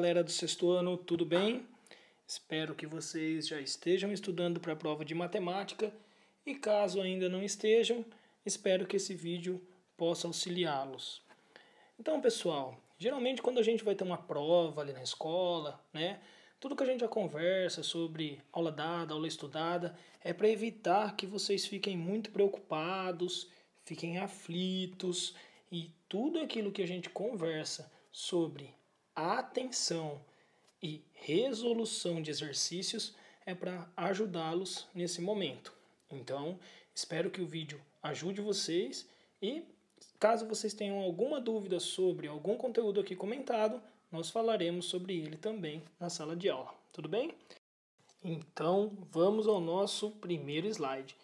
galera do sexto ano, tudo bem? Espero que vocês já estejam estudando para a prova de matemática e caso ainda não estejam, espero que esse vídeo possa auxiliá-los. Então, pessoal, geralmente quando a gente vai ter uma prova ali na escola, né? Tudo que a gente já conversa sobre aula dada, aula estudada, é para evitar que vocês fiquem muito preocupados, fiquem aflitos e tudo aquilo que a gente conversa sobre atenção e resolução de exercícios é para ajudá-los nesse momento. Então, espero que o vídeo ajude vocês e caso vocês tenham alguma dúvida sobre algum conteúdo aqui comentado, nós falaremos sobre ele também na sala de aula, tudo bem? Então, vamos ao nosso primeiro slide.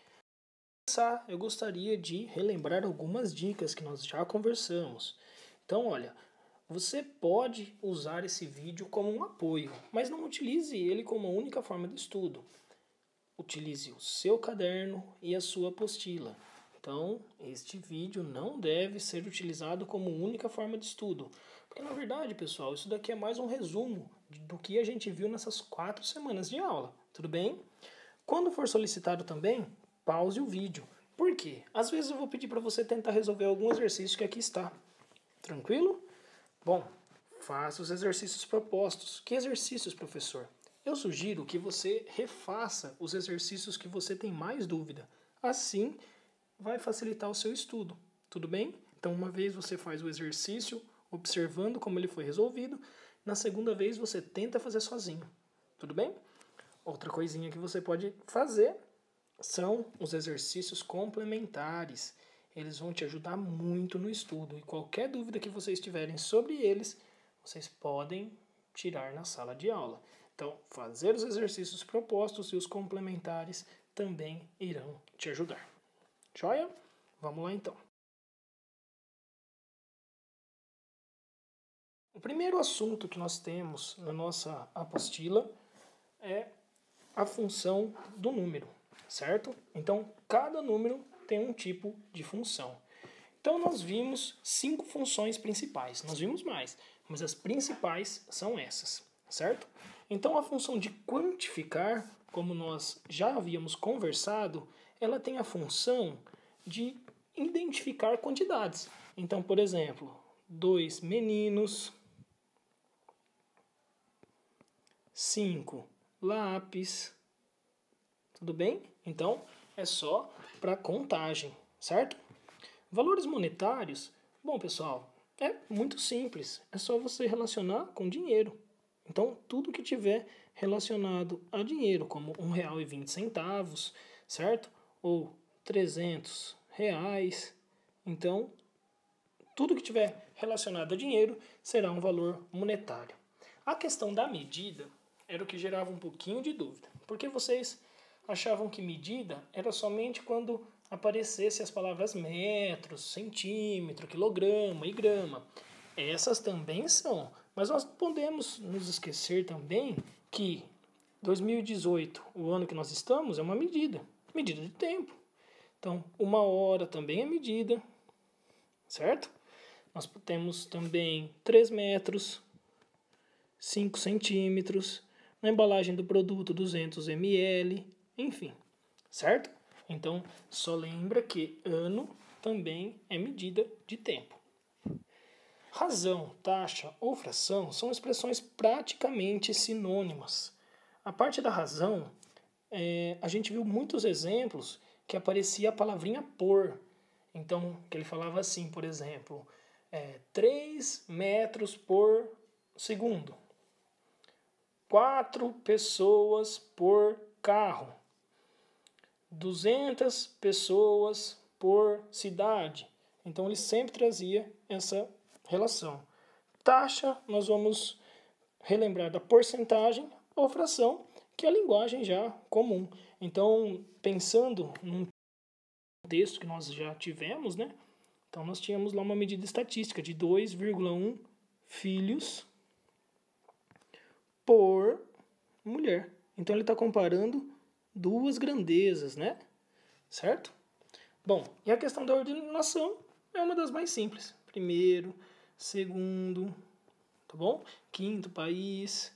Para começar, eu gostaria de relembrar algumas dicas que nós já conversamos. Então, olha, você pode usar esse vídeo como um apoio, mas não utilize ele como a única forma de estudo. Utilize o seu caderno e a sua apostila. Então, este vídeo não deve ser utilizado como única forma de estudo. Porque, na verdade, pessoal, isso daqui é mais um resumo do que a gente viu nessas 4 semanas de aula. Tudo bem? Quando for solicitado também, pause o vídeo. Por quê? Às vezes eu vou pedir para você tentar resolver algum exercício que aqui está. Tranquilo? Bom, faça os exercícios propostos. Que exercícios, professor? Eu sugiro que você refaça os exercícios que você tem mais dúvida. Assim, vai facilitar o seu estudo. Tudo bem? Então, uma vez você faz o exercício, observando como ele foi resolvido. Na segunda vez, você tenta fazer sozinho. Tudo bem? Outra coisinha que você pode fazer são os exercícios complementares. Eles vão te ajudar muito no estudo. E qualquer dúvida que vocês tiverem sobre eles, vocês podem tirar na sala de aula. Então, fazer os exercícios propostos e os complementares também irão te ajudar. Joia? Vamos lá então. O primeiro assunto que nós temos na nossa apostila é a função do número, certo? Então, cada número tem um tipo de função. Então, nós vimos 5 funções principais. Nós vimos mais, mas as principais são essas, certo? Então, a função de quantificar, como nós já havíamos conversado, ela tem a função de identificar quantidades. Então, por exemplo, 2 meninos, 5 lápis, tudo bem? Então, é só para contagem, certo? Valores monetários, bom pessoal, é muito simples, é só você relacionar com dinheiro. Então, tudo que tiver relacionado a dinheiro, como R$1,20, certo? Ou R$300, então, tudo que tiver relacionado a dinheiro será um valor monetário. A questão da medida era o que gerava um pouquinho de dúvida, porque vocês achavam que medida era somente quando aparecesse as palavras metros, centímetro, quilograma e grama. Essas também são, mas nós não podemos nos esquecer também que 2018, o ano que nós estamos, é uma medida de tempo. Então, 1 hora também é medida, certo? Nós temos também 3 metros, 5 centímetros, na embalagem do produto 200 ml, enfim, certo? Então, só lembra que ano também é medida de tempo. Razão, taxa ou fração são expressões praticamente sinônimas. A parte da razão, a gente viu muitos exemplos que aparecia a palavrinha por. Então, que ele falava assim, por exemplo, 3 metros por segundo. 4 pessoas por carro. 200 pessoas por cidade. Então, ele sempre trazia essa relação. Taxa, nós vamos relembrar da porcentagem ou fração, que é a linguagem já comum. Então, pensando num texto que nós já tivemos, né? Então, nós tínhamos lá uma medida estatística de 2,1 filhos por mulher. Então, ele está comparando 2 grandezas, né? Certo? Bom, e a questão da ordenação é uma das mais simples. Primeiro, segundo, tá bom? Quinto país,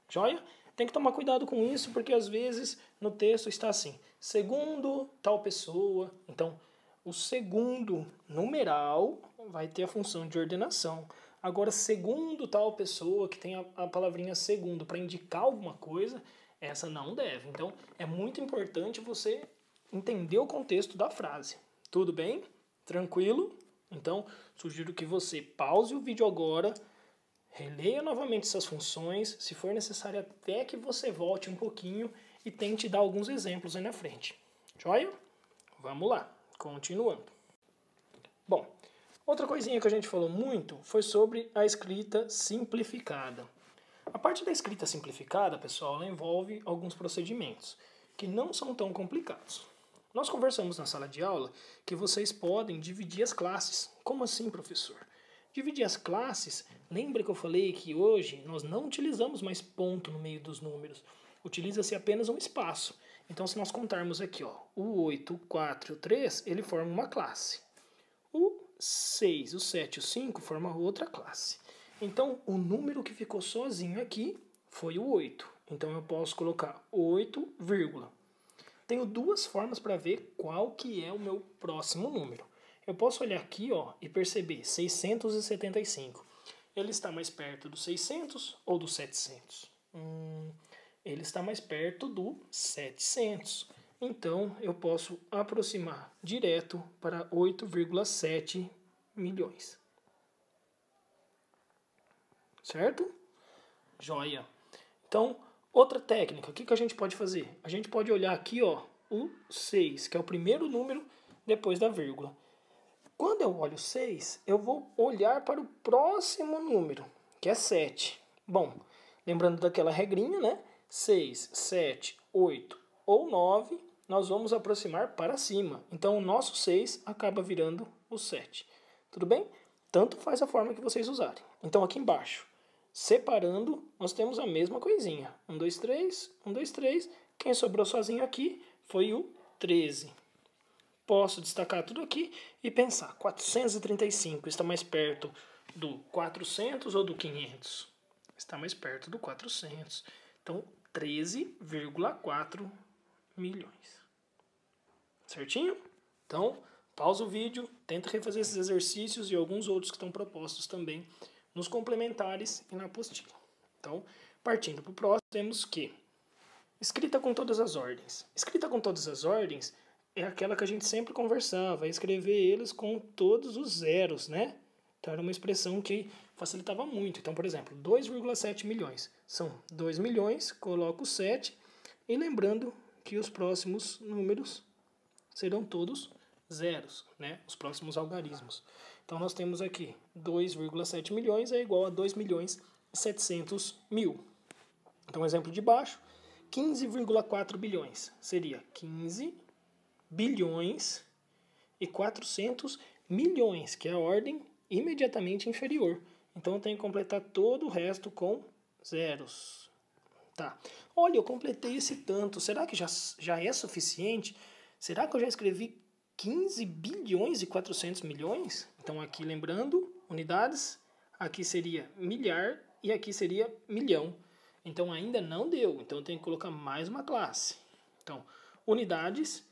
joia? Tem que tomar cuidado com isso, porque às vezes no texto está assim, segundo tal pessoa. Então, o segundo numeral vai ter a função de ordenação. Agora, segundo tal pessoa, que tem a palavrinha segundo para indicar alguma coisa, essa não deve. Então, é muito importante você entender o contexto da frase. Tudo bem? Tranquilo? Então, sugiro que você pause o vídeo agora, releia novamente essas funções, se for necessário até que você volte um pouquinho e tente dar alguns exemplos aí na frente. Joia? Vamos lá, continuando. Bom, outra coisinha que a gente falou muito foi sobre a escrita simplificada. A parte da escrita simplificada, pessoal, ela envolve alguns procedimentos que não são tão complicados. Nós conversamos na sala de aula que vocês podem dividir as classes. Como assim, professor? Dividir as classes, lembra que eu falei que hoje nós não utilizamos mais ponto no meio dos números. Utiliza-se apenas um espaço. Então, se nós contarmos aqui, ó, o 8, o 4 e o 3, ele forma uma classe. O 6, o 7 e o 5 formam outra classe. Então, o número que ficou sozinho aqui foi o 8. Então, eu posso colocar 8, vírgula. Tenho duas formas para ver qual que é o meu próximo número. Eu posso olhar aqui, ó, e perceber 675. Ele está mais perto do 600 ou do 700? Ele está mais perto do 700. Então, eu posso aproximar direto para 8,7 milhões. Certo? Joia. Então, outra técnica, o que a gente pode fazer? A gente pode olhar aqui, ó, o 6, que é o primeiro número depois da vírgula. Quando eu olho 6, eu vou olhar para o próximo número, que é 7. Bom, lembrando daquela regrinha, né? 6, 7, 8 ou 9, nós vamos aproximar para cima. Então, o nosso 6 acaba virando o 7. Tudo bem? Tanto faz a forma que vocês usarem. Então, aqui embaixo, separando, nós temos a mesma coisinha. 1, 2, 3, 1, 2, 3. Quem sobrou sozinho aqui foi o 13. Posso destacar tudo aqui e pensar, 435 está mais perto do 400 ou do 500? Está mais perto do 400. Então, 13,4 milhões. Certinho? Então, pausa o vídeo, tenta refazer esses exercícios e alguns outros que estão propostos também nos complementares e na apostila. Então, partindo para o próximo, temos que escrita com todas as ordens. Escrita com todas as ordens é aquela que a gente sempre conversava, escrever eles com todos os zeros, né? Então, era uma expressão que facilitava muito. Então, por exemplo, 2,7 milhões. São 2 milhões, coloco 7, e lembrando que os próximos números serão todos zeros, né? Os próximos algarismos. Então, nós temos aqui 2,7 milhões é igual a 2 milhões e 700 mil. Então, exemplo de baixo, 15,4 bilhões. Seria 15 bilhões e 400 milhões, que é a ordem imediatamente inferior. Então, eu tenho que completar todo o resto com zeros. Tá. Olha, eu completei esse tanto. Será que já é suficiente? Será que eu já escrevi 15 bilhões e 400 milhões? Então, aqui lembrando, unidades, aqui seria milhar e aqui seria milhão. Então, ainda não deu. Então, eu tenho que colocar mais uma classe. Então, unidades,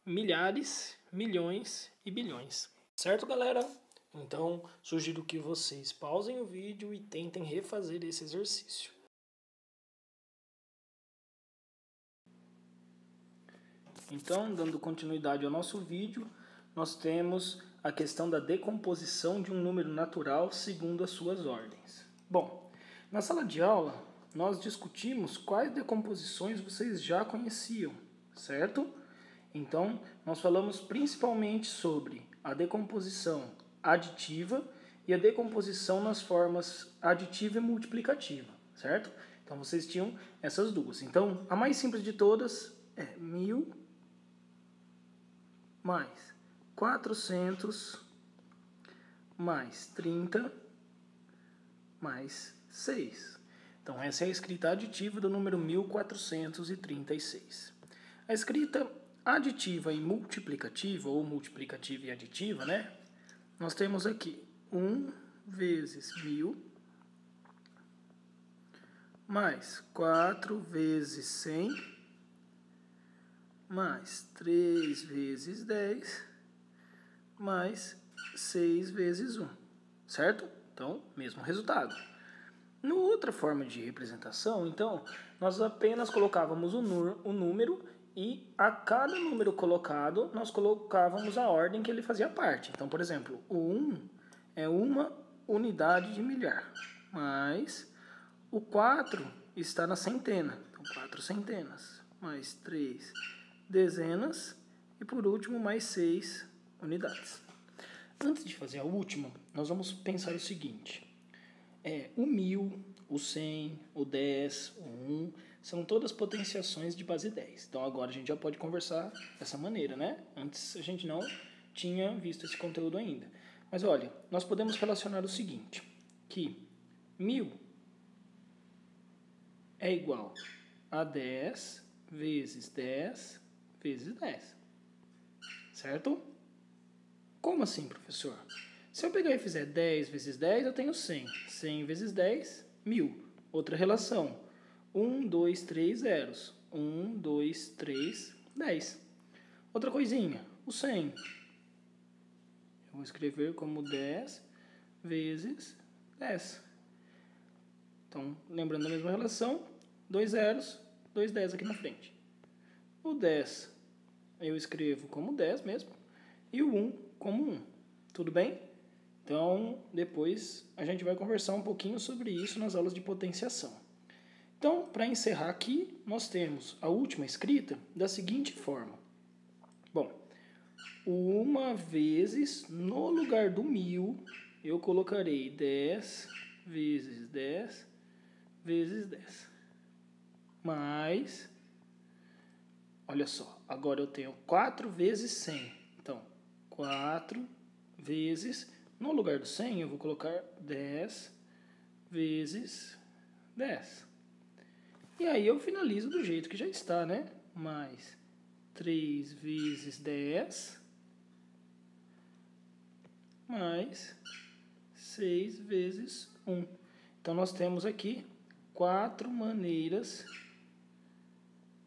milhares, milhões e bilhões. Certo, galera? Então, sugiro que vocês pausem o vídeo e tentem refazer esse exercício. Então, dando continuidade ao nosso vídeo, nós temos a questão da decomposição de um número natural segundo as suas ordens. Bom, na sala de aula, nós discutimos quais decomposições vocês já conheciam, certo? Então, nós falamos principalmente sobre a decomposição aditiva e a decomposição nas formas aditiva e multiplicativa, certo? Então, vocês tinham essas duas. Então, a mais simples de todas é 1000 mais 400 mais 30 mais 6. Então, essa é a escrita aditiva do número 1436. A escrita aditiva e multiplicativa, ou multiplicativa e aditiva, né? Nós temos aqui 1 vezes 1000 mais 4 vezes 100, mais 3 vezes 10, mais 6 vezes 1, certo? Então, mesmo resultado. No outra forma de representação, então, nós apenas colocávamos o número e a cada número colocado, nós colocávamos a ordem que ele fazia parte. Então, por exemplo, o 1 é uma unidade de milhar, mas o 4 está na centena. Então, 4 centenas, mais 3 dezenas e, por último, mais 6 unidades. Antes de fazer a última, nós vamos pensar o seguinte. O 1000, o 100, o 10, o 1, são todas potenciações de base 10. Então agora a gente já pode conversar dessa maneira, né? Antes a gente não tinha visto esse conteúdo ainda. Mas olha, nós podemos relacionar o seguinte, que 1000 é igual a 10 vezes 10 vezes 10. Certo? Como assim, professor? Se eu pegar e fizer 10 vezes 10, eu tenho 100. 100 vezes 10, 1000. Outra relação. 1, 2, 3 zeros. 1, 2, 3, 10. Outra coisinha. O 100. Eu vou escrever como 10 vezes 10. Então, lembrando da mesma relação, 2 zeros, 2 10 aqui na frente. O 10 eu escrevo como 10 mesmo. E o 1 como 1. Tudo bem? Então, depois a gente vai conversar um pouquinho sobre isso nas aulas de potenciação. Então, para encerrar aqui, nós temos a última escrita da seguinte forma. Bom, uma vezes, no lugar do 1000, eu colocarei 10 vezes 10 vezes 10. Mais, olha só, agora eu tenho 4 vezes 100. Então, 4 vezes... No lugar do 100, eu vou colocar 10 vezes 10. E aí eu finalizo do jeito que já está, né? Mais 3 vezes 10, mais 6 vezes 1. Então, nós temos aqui 4 maneiras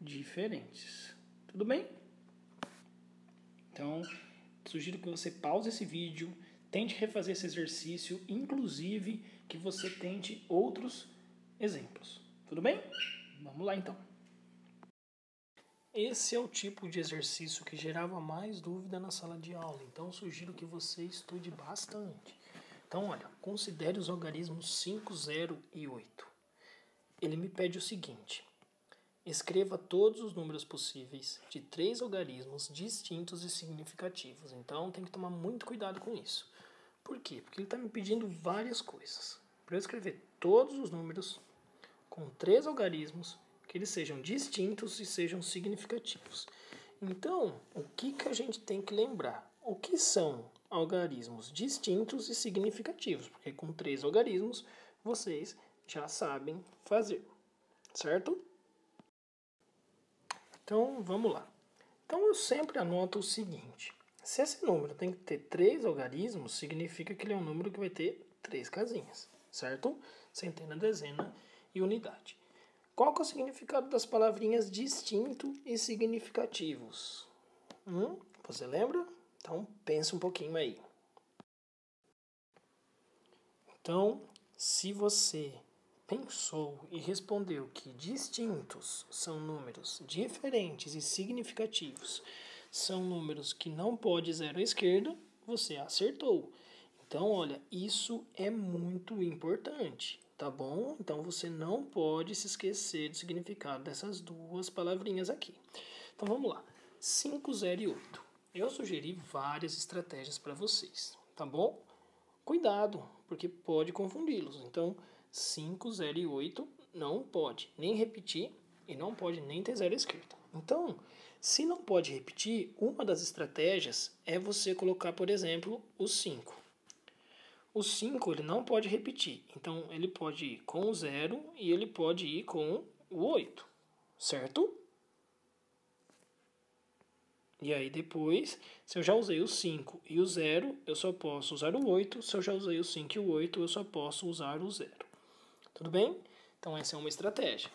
diferentes. Tudo bem? Então, sugiro que você pause esse vídeo, tente refazer esse exercício, inclusive que você tente outros exemplos. Tudo bem? Vamos lá então. Esse é o tipo de exercício que gerava mais dúvida na sala de aula, então sugiro que você estude bastante. Então, olha, considere os algarismos 5, 0 e 8. Ele me pede o seguinte: escreva todos os números possíveis de 3 algarismos distintos e significativos. Então, tem que tomar muito cuidado com isso. Por quê? Porque ele está me pedindo várias coisas. Para eu escrever todos os números com 3 algarismos, que eles sejam distintos e sejam significativos. Então, o que a gente tem que lembrar? O que são algarismos distintos e significativos? Porque com 3 algarismos, vocês já sabem fazer, certo? Então, vamos lá. Então, eu sempre anoto o seguinte. Se esse número tem que ter 3 algarismos, significa que ele é um número que vai ter 3 casinhas, certo? Centena, dezena e unidade. Qual que é o significado das palavrinhas distinto e significativos? Você lembra? Então, pense um pouquinho aí. Então, se você pensou e respondeu que distintos são números diferentes e significativos, são números que não pode zero à esquerda, você acertou. Então, olha, isso é muito importante, tá bom? Então, você não pode se esquecer do significado dessas duas palavrinhas aqui. Então, vamos lá. 5, 0 e 8. Eu sugeri várias estratégias para vocês, tá bom? Cuidado, porque pode confundi-los. Então, 5, 0 e 8 não pode nem repetir e não pode nem ter zero à esquerda. Então, se não pode repetir, uma das estratégias é você colocar, por exemplo, o 5. O 5 ele não pode repetir, então ele pode ir com o 0 e ele pode ir com o 8, certo? E aí depois, se eu já usei o 5 e o 0, eu só posso usar o 8. Se eu já usei o 5 e o 8, eu só posso usar o 0. Tudo bem? Então essa é uma estratégia.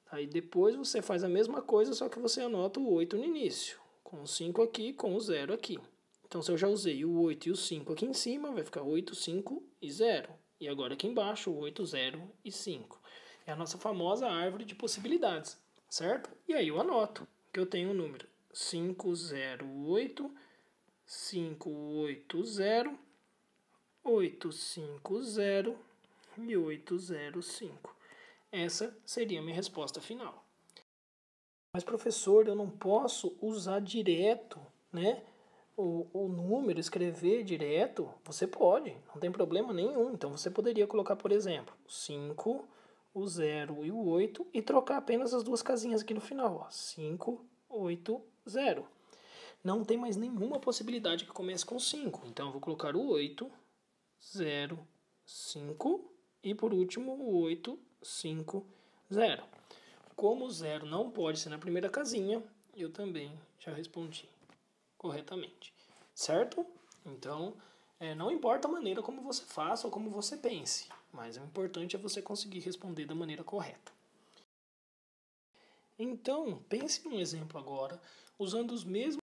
Aí depois você faz a mesma coisa, só que você anota o 8 no início. Com o 5 aqui, com o 0 aqui. Então se eu já usei o 8 e o 5 aqui em cima, vai ficar 8, 5 e 0. E agora aqui embaixo, 8, 0 e 5. É a nossa famosa árvore de possibilidades, certo? E aí eu anoto que eu tenho o número 508, 580, 850 e 805. Essa seria a minha resposta final. Mas, professor, eu não posso usar direto, né? O número, escrever direto. Você pode, não tem problema nenhum. Então, você poderia colocar, por exemplo, 5, o 0 e o 8 e trocar apenas as duas casinhas aqui no final. Ó. 5, 8, 0. Não tem mais nenhuma possibilidade que comece com 5. Então, eu vou colocar o 8, 0, 5 e, por último, o 8, 5, 0. Como o 0 não pode ser na primeira casinha, eu também já respondi corretamente, certo? Então, não importa a maneira como você faça ou como você pense, mas o importante é você conseguir responder da maneira correta. Então, pense num exemplo agora, usando os mesmos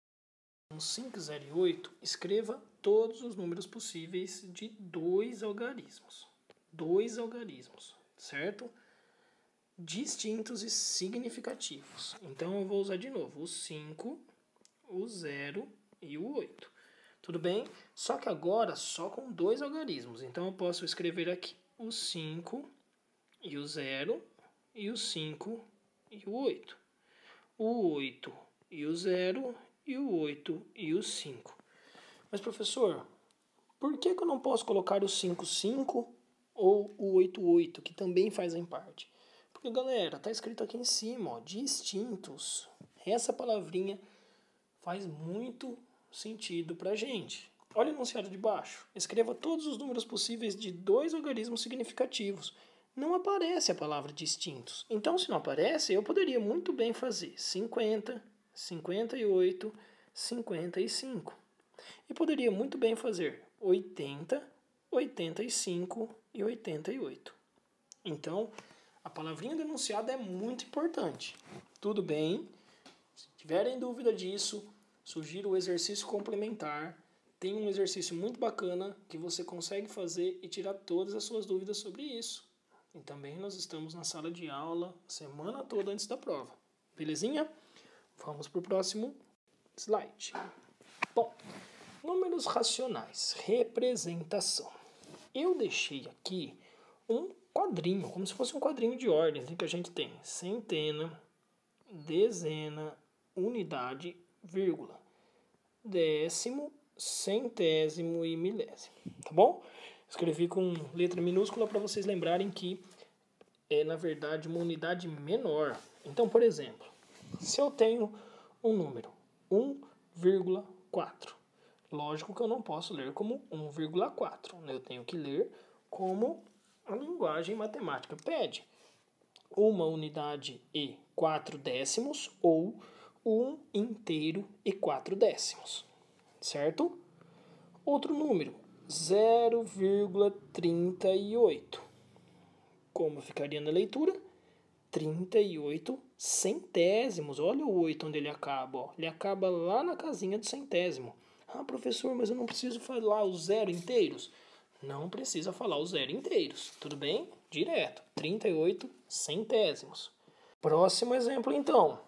5, 0 e 8, escreva todos os números possíveis de 2 algarismos. 2 algarismos, certo? Distintos e significativos. Então, eu vou usar de novo o 5, o 0 e o 8. Tudo bem? Só que agora só com 2 algarismos. Então, eu posso escrever aqui o 5 e o 0 e o 5 e o 8. O 8 e o 0 e o 8 e o 5. Mas, professor, por que eu não posso colocar o 5, 5 ou o 8, 8, que também fazem parte? Porque, galera, tá escrito aqui em cima, ó, distintos. Essa palavrinha faz muito sentido pra gente. Olha o enunciado de baixo. Escreva todos os números possíveis de 2 algarismos significativos. Não aparece a palavra distintos. Então, se não aparece, eu poderia muito bem fazer 50, 58, 55. E poderia muito bem fazer 80, 85 e 88. Então, a palavrinha denunciada é muito importante. Tudo bem? Se tiverem dúvida disso, sugiro o exercício complementar. Tem um exercício muito bacana que você consegue fazer e tirar todas as suas dúvidas sobre isso. E também nós estamos na sala de aula a semana toda antes da prova. Belezinha? Vamos para o próximo slide. Bom, números racionais, representação. Eu deixei aqui um quadrinho, como se fosse um quadrinho de ordens, em que a gente tem centena, dezena, unidade, vírgula, décimo, centésimo e milésimo, tá bom? Escrevi com letra minúscula para vocês lembrarem que é, na verdade, uma unidade menor. Então, por exemplo, se eu tenho um número 1,4, lógico que eu não posso ler como 1,4, né? Eu tenho que ler como a linguagem matemática pede. Uma unidade e 4 décimos ou 1 inteiro e 4 décimos, certo? Outro número, 0,38. Como ficaria na leitura? 38 centésimos. Olha o 8 onde ele acaba. Ó. Ele acaba lá na casinha do centésimo. Ah, professor, mas eu não preciso falar os 0 inteiros? Não precisa falar os 0 inteiros. Tudo bem? Direto. 38 centésimos. Próximo exemplo, então.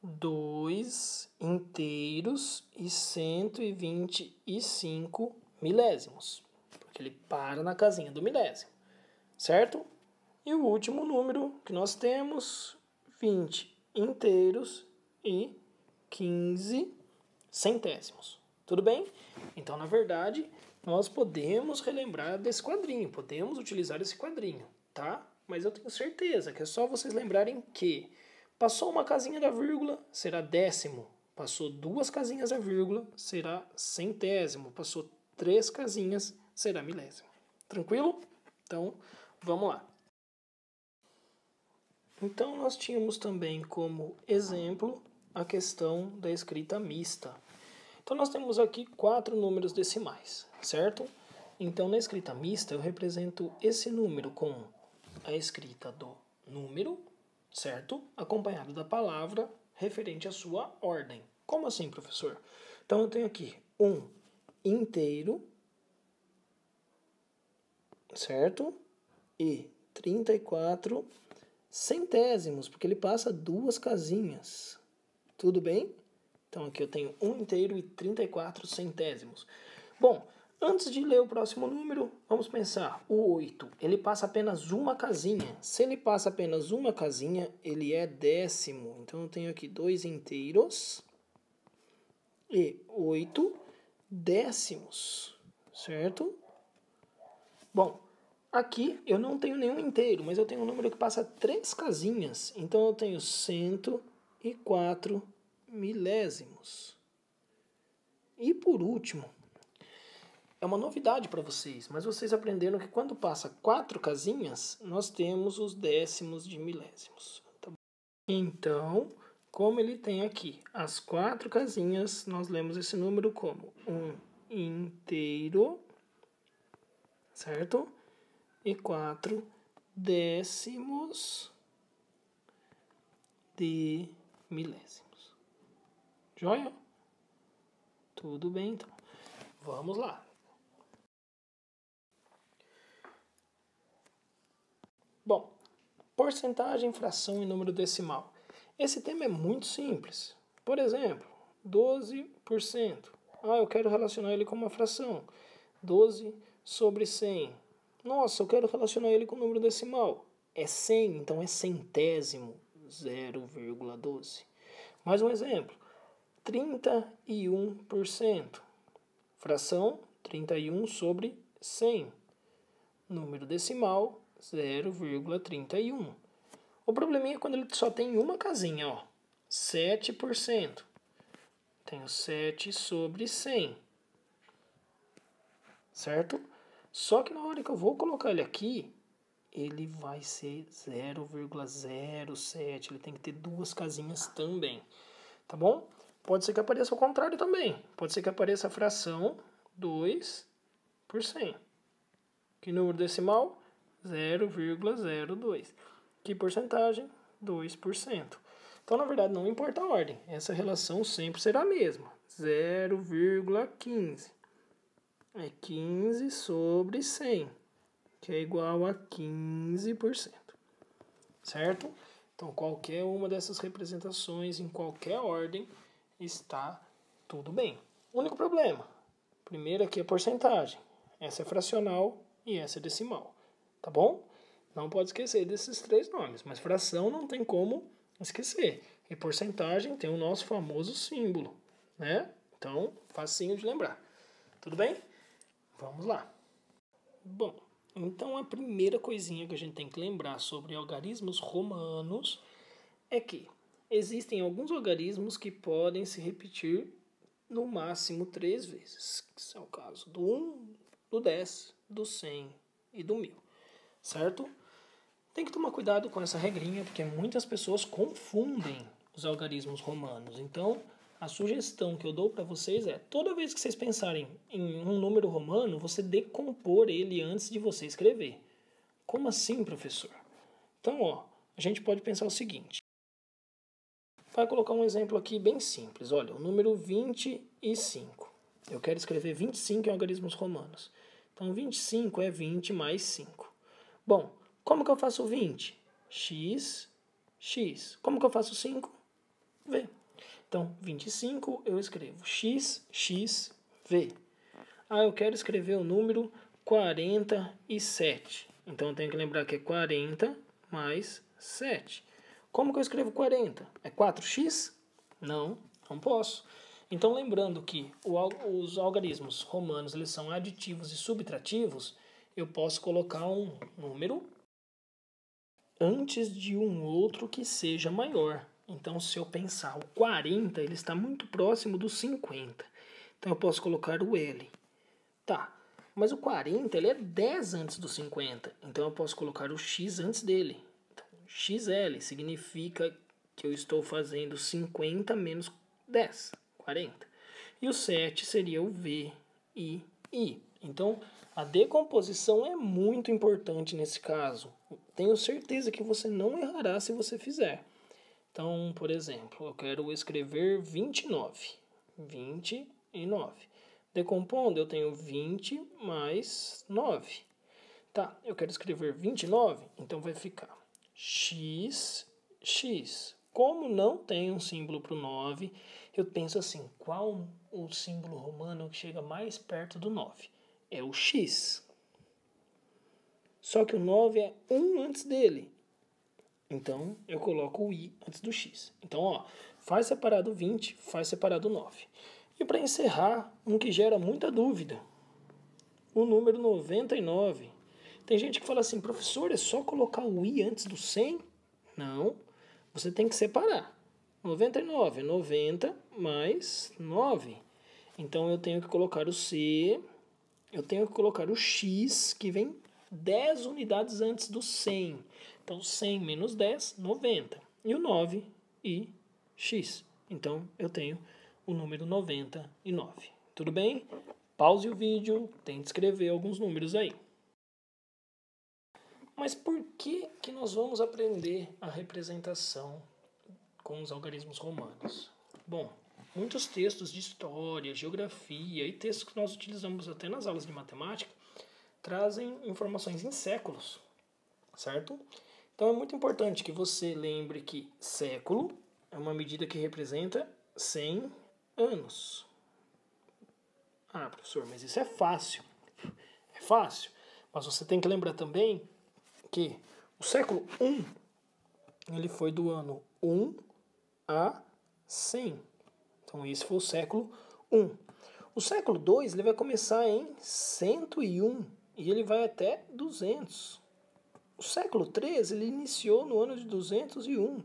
2 inteiros e 125 milésimos. Porque ele para na casinha do milésimo. Certo? E o último número que nós temos, 20 inteiros e 15 centésimos. Tudo bem? Então, na verdade, nós podemos relembrar desse quadrinho, podemos utilizar esse quadrinho, tá? Mas eu tenho certeza que é só vocês lembrarem que passou uma casinha da vírgula, será décimo. Passou 2 casinhas da vírgula, será centésimo. Passou 3 casinhas, será milésimo. Tranquilo? Então, vamos lá. Então, nós tínhamos também como exemplo a questão da escrita mista. Então, nós temos aqui 4 números decimais, certo? Então, na escrita mista, eu represento esse número com a escrita do número, certo? Acompanhado da palavra referente à sua ordem. Como assim, professor? Então, eu tenho aqui um inteiro, certo? E 34 centésimos, porque ele passa duas casinhas. Tudo bem? Então, aqui eu tenho 1 inteiro e 34 centésimos. Bom, antes de ler o próximo número, vamos pensar. O 8, ele passa apenas uma casinha. Se ele passa apenas uma casinha, ele é décimo. Então, eu tenho aqui 2 inteiros e 8 décimos, certo? Bom, aqui eu não tenho nenhum inteiro, mas eu tenho um número que passa 3 casinhas. Então, eu tenho 104 milésimos. E por último, é uma novidade para vocês, mas vocês aprenderam que quando passa 4 casinhas, nós temos os décimos de milésimos. Tá bom? Então, como ele tem aqui as 4 casinhas, nós lemos esse número como um inteiro, certo? E 4 décimos de milésimos. Joia? Tudo bem, então. Vamos lá. Bom, porcentagem, fração e número decimal. Esse tema é muito simples. Por exemplo, 12%. Eu quero relacionar ele com uma fração. 12 sobre 100. Nossa, eu quero relacionar ele com o número decimal. É 100, então é centésimo, 0,12. Mais um exemplo. 31%. Fração, 31 sobre 100. Número decimal, 0,31. O probleminha é quando ele só tem uma casinha, ó. 7%. Tenho 7 sobre 100. Certo? Só que na hora que eu vou colocar ele aqui, ele vai ser 0,07. Ele tem que ter duas casinhas também. Tá bom? Pode ser que apareça o contrário também. Pode ser que apareça a fração 2 por 100. Que número decimal? 0,02. Que porcentagem? 2%. Então, na verdade, não importa a ordem. Essa relação sempre será a mesma. 0,15. É 15 sobre 100, que é igual a 15%. Certo? Então, qualquer uma dessas representações, em qualquer ordem, está tudo bem. O único problema, primeiro aqui é porcentagem. Essa é fracional e essa é decimal. Tá bom? Não pode esquecer desses 3 nomes, mas fração não tem como esquecer. E porcentagem tem o nosso famoso símbolo, né? Então, facinho de lembrar. Tudo bem? Vamos lá. Bom, então a primeira coisinha que a gente tem que lembrar sobre algarismos romanos é que existem alguns algarismos que podem se repetir no máximo 3 vezes. Que é o caso do 1, do 10, do 100 e do 1000. Certo? Tem que tomar cuidado com essa regrinha, porque muitas pessoas confundem os algarismos romanos. Então, a sugestão que eu dou para vocês é, toda vez que vocês pensarem em um número romano, você decompor ele antes de você escrever. Como assim, professor? Então, ó, a gente pode pensar o seguinte. Vai colocar um exemplo aqui bem simples. Olha, o número 25. Eu quero escrever 25 em algarismos romanos. Então, 25 é 20 mais 5. Bom, como que eu faço o 20? X, X. Como que eu faço o 5? V. Então, 25 eu escrevo X, X, V. Eu quero escrever o número 47. Então, eu tenho que lembrar que é 40 mais 7. Como que eu escrevo 40? É 4x? Não, não posso. Então, lembrando que os algarismos romanos eles são aditivos e subtrativos, eu posso colocar um número antes de um outro que seja maior. Então, se eu pensar o 40, ele está muito próximo do 50. Então, eu posso colocar o L. Tá, mas o 40 ele é 10 antes do 50. Então, eu posso colocar o X antes dele. Então, XL significa que eu estou fazendo 50 menos 10, 40. E o 7 seria o V, I. Então, a decomposição é muito importante nesse caso. tenho certeza que você não errará se você fizer. Então, por exemplo, eu quero escrever 29. 29. Decompondo, eu tenho 20 mais 9. Tá, eu quero escrever 29, então vai ficar x. Como não tem um símbolo para o 9, eu penso assim, qual o símbolo romano que chega mais perto do 9? É o x. Só que o 9 é 1 antes dele. Então, eu coloco o i antes do x. Então, ó, faz separado 20, faz separado 9. E para encerrar, um que gera muita dúvida, o número 99. Tem gente que fala assim, professor, é só colocar o i antes do 100? Não, você tem que separar. 99 é 90 mais 9. Então, eu tenho que colocar o c, eu tenho que colocar o x, que vem 10 unidades antes do 100. Então, 100 menos 10, 90. E o 9, i, x. Então, eu tenho o número 99. Tudo bem? Pause o vídeo, tente escrever alguns números aí. Mas por que nós vamos aprender a representação com os algarismos romanos? Bom, muitos textos de história, geografia e textos que nós utilizamos até nas aulas de matemática trazem informações em séculos, certo? Então é muito importante que você lembre que século é uma medida que representa 100 anos. Ah, professor, mas isso é fácil. É fácil, mas você tem que lembrar também que o século I, ele foi do ano 1 a 100. Então esse foi o século I. O século II ele vai começar em 101 e ele vai até 200. O século III ele iniciou no ano de 201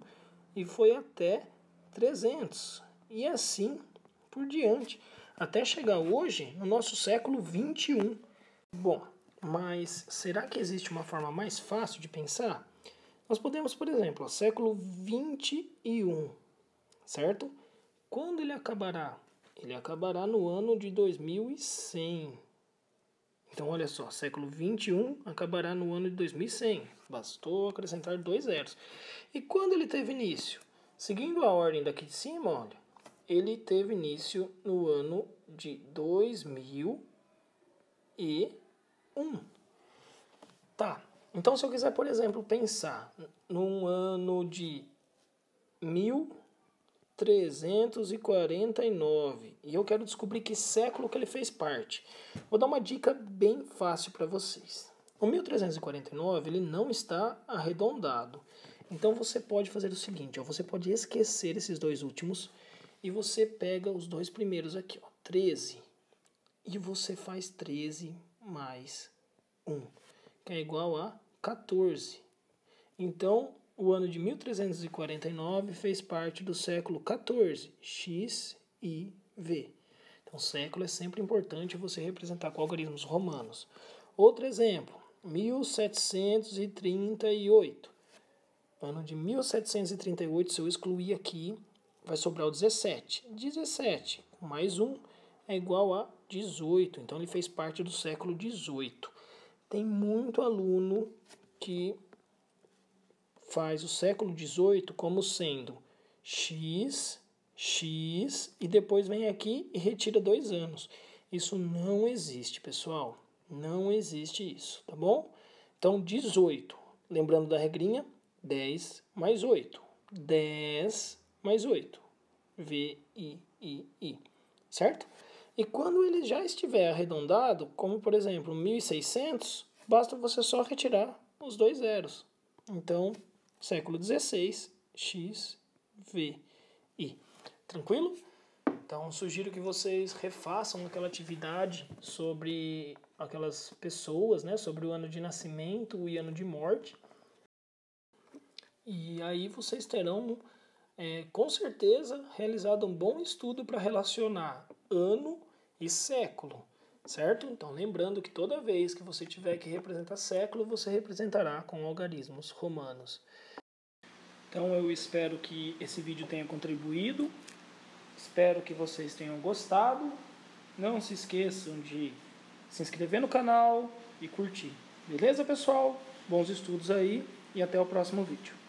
e foi até 300. E assim por diante, até chegar hoje no nosso século XXI. Bom, mas será que existe uma forma mais fácil de pensar? Nós podemos, por exemplo, século XXI, certo? Quando ele acabará? Ele acabará no ano de 2100. Então, olha só, século XXI acabará no ano de 2100. Bastou acrescentar 2 zeros. E quando ele teve início? Seguindo a ordem daqui de cima, olha, ele teve início no ano de 2001. Tá, então se eu quiser, por exemplo, pensar num ano de 1349 e eu quero descobrir que século que ele fez parte, vou dar uma dica bem fácil para vocês. O 1349 ele não está arredondado, então você pode fazer o seguinte, ó, você pode esquecer esses dois últimos e você pega os dois primeiros aqui, ó, 13, e você faz 13 mais 1, que é igual a 14. Então, o ano de 1349 fez parte do século XIV, X, I, V. Então, século é sempre importante você representar com algarismos romanos. Outro exemplo, 1738. Ano de 1738, se eu excluir aqui, vai sobrar o 17. 17 mais 1 é igual a 18. Então, ele fez parte do século XVIII. Tem muito aluno que faz o século XVIII como sendo X, e depois vem aqui e retira 2 anos. Isso não existe, pessoal. Não existe isso, tá bom? Então, 18. Lembrando da regrinha, 10 mais 8. 10 mais 8. V, I. Certo? E quando ele já estiver arredondado, como por exemplo 1600, basta você só retirar os 2 zeros. Então, século XVI, X, V, I. Tranquilo? Então, sugiro que vocês refaçam aquela atividade sobre aquelas pessoas, né? Sobre o ano de nascimento e ano de morte. E aí vocês terão, com certeza, realizado um bom estudo para relacionar ano e século, certo? Então, lembrando que toda vez que você tiver que representar século, você representará com algarismos romanos. Então, eu espero que esse vídeo tenha contribuído, espero que vocês tenham gostado. Não se esqueçam de se inscrever no canal e curtir. Beleza, pessoal? Bons estudos aí e até o próximo vídeo.